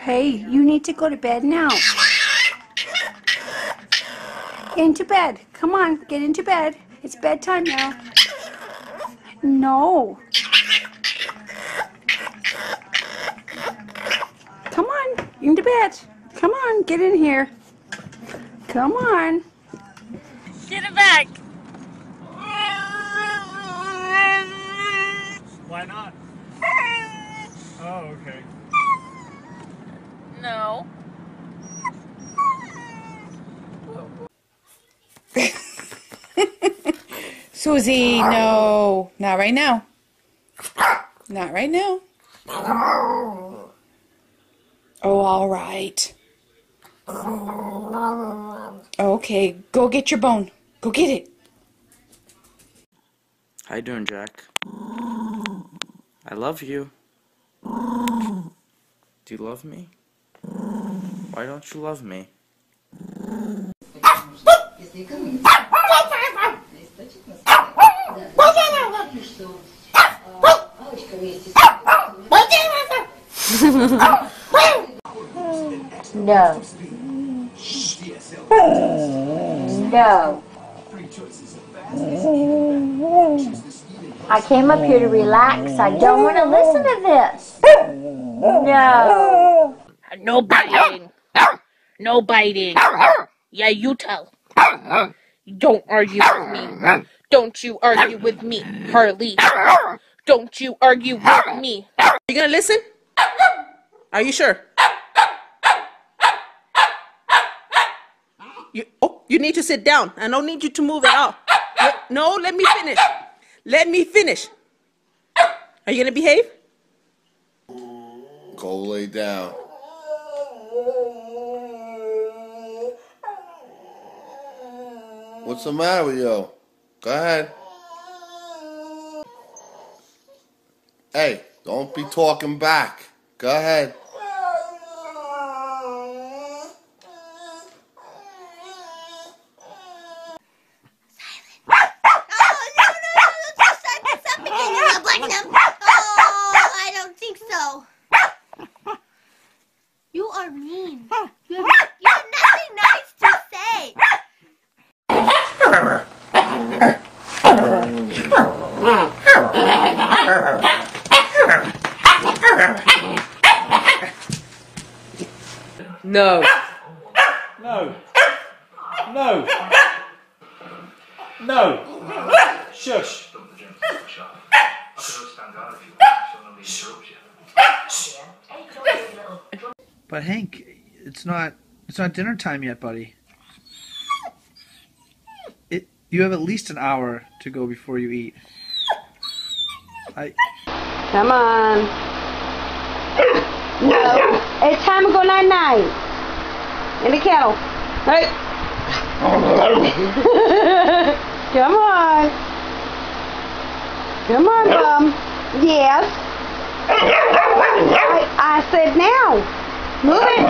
Hey, you need to go to bed now. Into bed. Come on, get into bed. It's bedtime now. No. Come on, into bed. Come on, get in here. Come on. Get it back. Why not? Oh, okay. No. Susie, no. Not right now. Not right now. Oh, all right. Okay, go get your bone. Go get it. How you doing, Jack? I love you. Do you love me? Why don't you love me? No. No. I came up here to relax. I don't want to listen to this. No. No biting. No biting. Yeah, you tell. Don't argue with me. Don't you argue with me, Harley. Don't you argue with me. Are you gonna listen? Are you sure? You need to sit down. I don't need you to move at all. No, let me finish. Let me finish. Are you gonna behave? Go lay down. What's the matter with you? Go ahead. Hey, don't be talking back. Go ahead. I don't think so. You are mean. You have nothing nice to say. No. No. No. No. Shush. But Hank, it's not dinner time yet, buddy. You have at least an hour to go before you eat. Come on. No. It's time to go night-night. In the kennel. Hey. Come on. Come on, Bum. Yes. I said now. Move it.